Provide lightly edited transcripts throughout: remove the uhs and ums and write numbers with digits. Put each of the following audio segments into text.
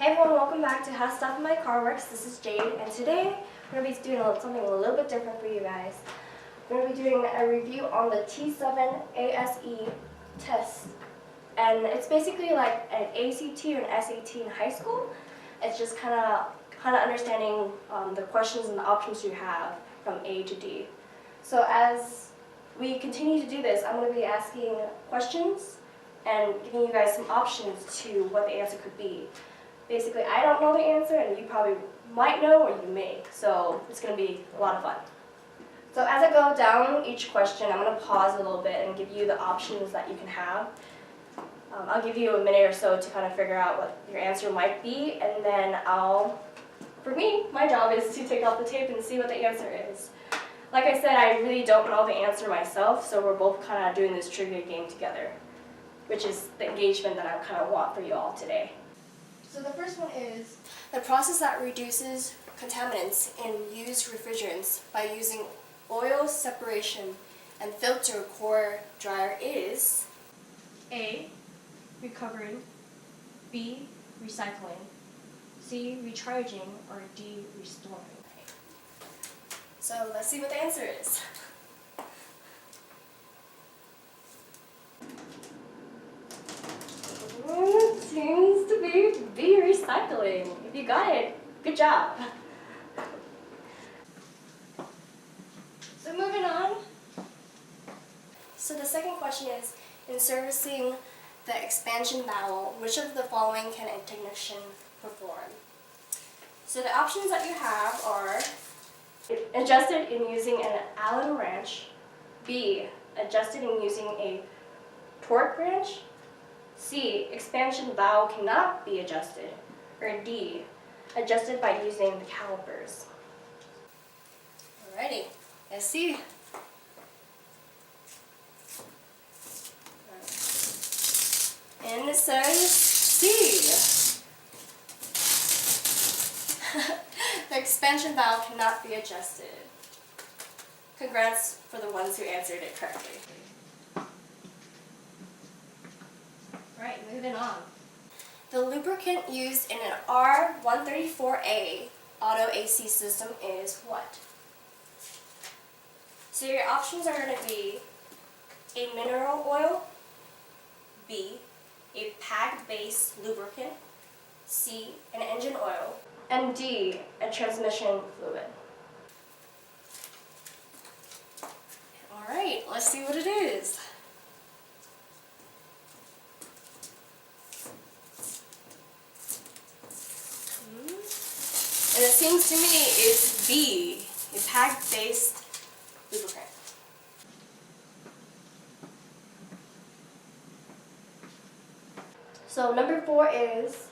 Hey everyone, welcome back to Howstuffinmycarworks. This is Jade, and today we're going to be doing something a little bit different for you guys. We're going to be doing a review on the T7 ASE Test. And it's basically like an ACT or an SAT in high school. It's just kind of understanding the questions and the options you have from A to D. So as we continue to do this, I'm going to be asking questions and giving you guys some options to what the answer could be. Basically, I don't know the answer, and you probably might know, or you may. So it's going to be a lot of fun. So as I go down each question, I'm going to pause a little bit and give you the options that you can have. I'll give you a minute or so to kind of figure out what your answer might be, and then for me, my job is to take off the tape and see what the answer is. Like I said, I really don't know the answer myself, so we're both kind of doing this trivia game together, which is the engagement that I kind of want for you all today. So the first one is the process that reduces contaminants in used refrigerants by using oil separation and filter core dryer is A. Recovering, B. Recycling, C. Recharging, or D. Restoring. So let's see what the answer is. Seems to be recycling. If you got it, good job. So moving on. So the second question is, in servicing the expansion valve, which of the following can a technician perform? So the options that you have are adjusted in using an Allen wrench, B. Adjusted in using a torque wrench, C. Expansion valve cannot be adjusted, or D. Adjusted by using the calipers. Alrighty, let's see. And it says C. The expansion valve cannot be adjusted. Congrats for the ones who answered it correctly. Right, moving on. The lubricant used in an R134A auto AC system is what? So your options are going to be a mineral oil, B. A PAG-based lubricant, C. An engine oil, and D. A transmission fluid. Alright, let's see what it is. And it seems to me it's B, a PAG-based lubricant. So number 4 is,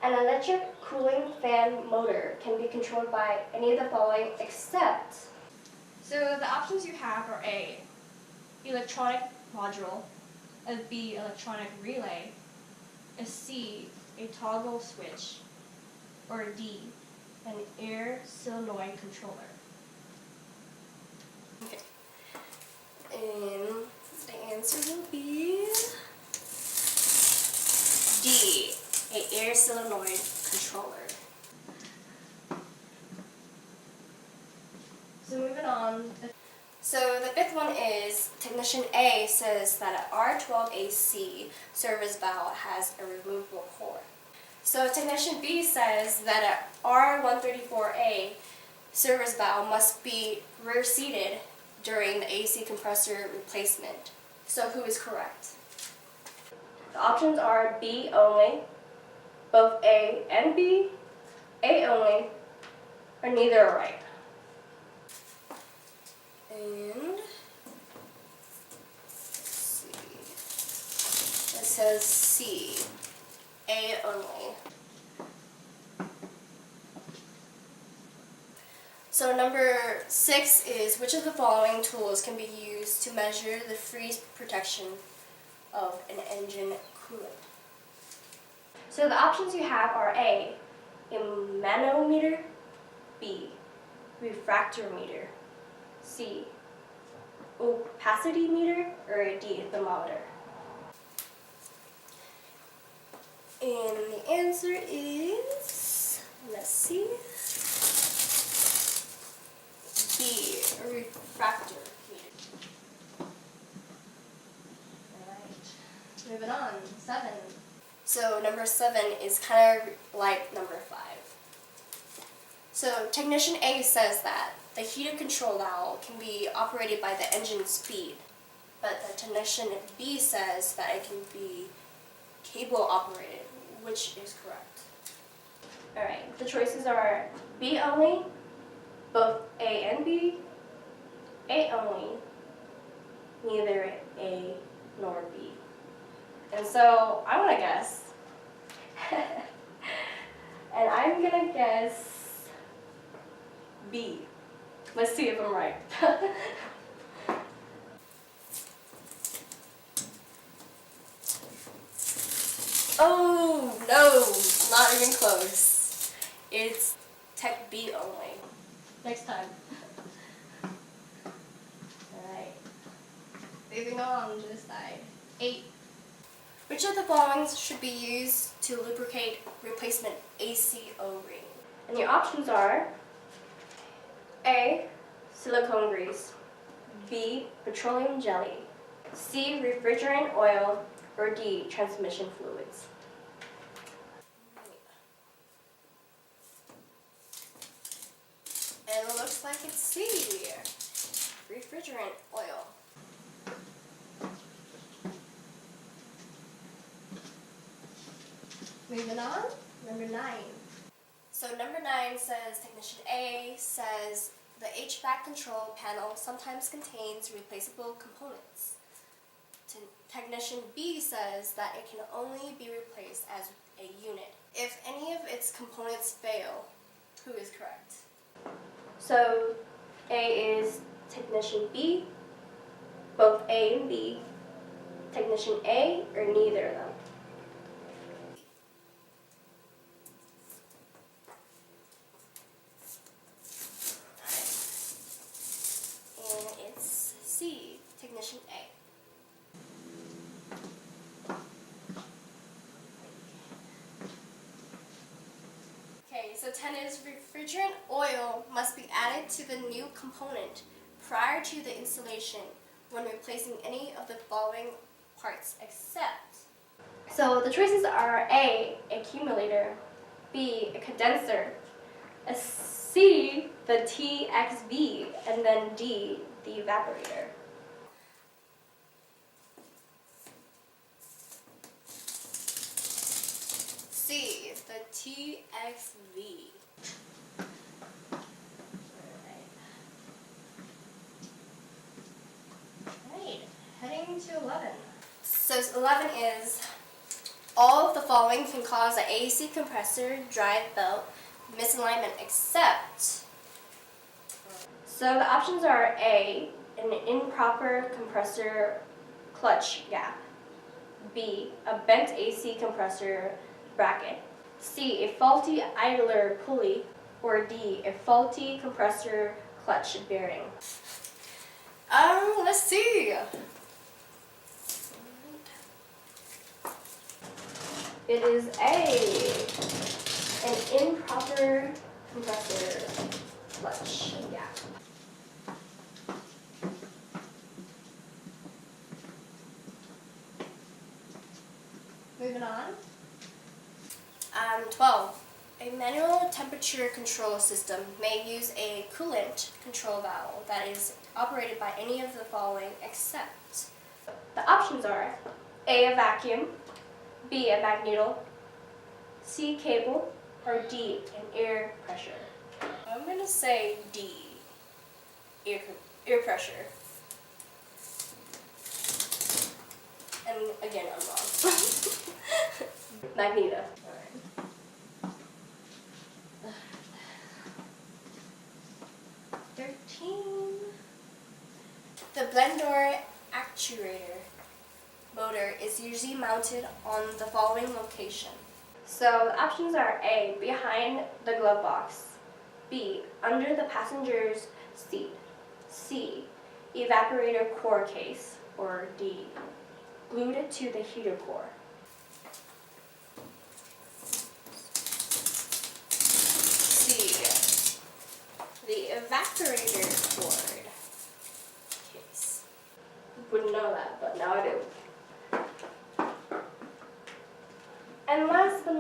an electric cooling fan motor can be controlled by any of the following except. So the options you have are A, electronic module, a B, electronic relay, a C, a toggle switch, or D, an air solenoid controller. Okay. And the answer will be D, a air solenoid controller. So moving on. So the fifth one is, Technician A says that an R12AC service valve has a removable core. So Technician B says that an R134A service valve must be rear-seated during the AC compressor replacement. So who is correct? The options are B only, both A and B, A only, or neither are right. And let's see. It says C, A only. So number 6 is, which of the following tools can be used to measure the freeze protection of an engine coolant? So the options you have are A, a manometer, B, refractometer, C, opacity meter, or D, thermometer. And the answer is, let's see, B, a refractor heater. Alright, moving on, 7. So number 7 is kind of like number 5. So technician A says that the heater control valve can be operated by the engine speed, but the technician B says that it can be cable operated. Which is correct? Alright, the choices are B only, both A and B, A only, neither A nor B. And so I want to guess. And I'm going to guess B. Let's see if I'm right. Oh, no, not even close. It's Tech B only. Next time. Alright. Moving on to this side. 8. Which of the following should be used to lubricate replacement AC O-ring? And your options are A, silicone grease, B, petroleum jelly, C, refrigerant oil, or D, transmission fluids. And it looks like it's C, refrigerant oil. Moving on, number 9. So number 9 says technician A says the HVAC control panel sometimes contains replaceable components. Technician B says that it can only be replaced as a unit. If any of its components fail, who is correct? So A is technician B, both A and B, technician A, or neither of them. And it's C, technician A. So 10 is refrigerant oil must be added to the new component prior to the installation when replacing any of the following parts except. So the choices are A, accumulator, B, a condenser, a C, the TXV, and then D, the evaporator. C, the TXV. Alright, heading to 11. So 11 is, all of the following can cause an AC compressor drive belt misalignment except. So the options are A, an improper compressor clutch gap, B, a bent AC compressor bracket, C, a faulty idler pulley, or D, a faulty compressor clutch bearing. Let's see. It is A, an improper compressor clutch gap. Moving on. 12. A manual temperature control system may use a coolant control valve that is operated by any of the following except. The options are A, a vacuum, B, a magneto, C, cable, or D, an air pressure. I'm going to say D, air pressure. And again, I'm wrong. Magneto. Alright. 13. The blend door actuator motor is usually mounted on the following location. So the options are A, behind the glove box, B, under the passenger's seat, C, evaporator core case, or D, glued to the heater core.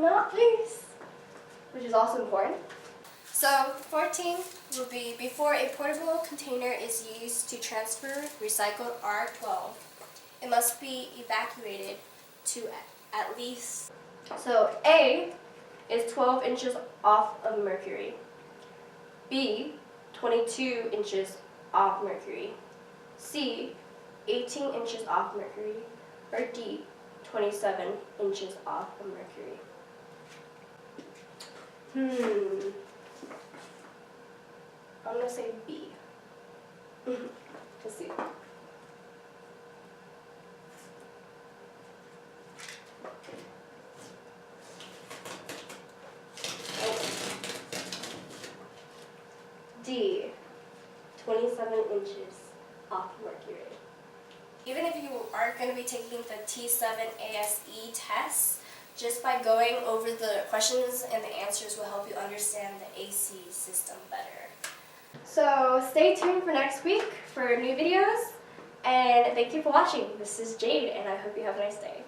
not least, which is also important. So 14 will be before a portable container is used to transfer recycled R12, it must be evacuated to at least. So A is 12 inches off of mercury. B, 22 inches off mercury. C, 18 inches off mercury. Or D, 27 inches off of mercury. I'm going to say B. Let's see. D, 27 inches off mercury. Even if you aren't going to be taking the T7 ASE test, just by going over the questions and the answers will help you understand the AC system better. So stay tuned for next week for new videos, and thank you for watching. This is Jade, and I hope you have a nice day.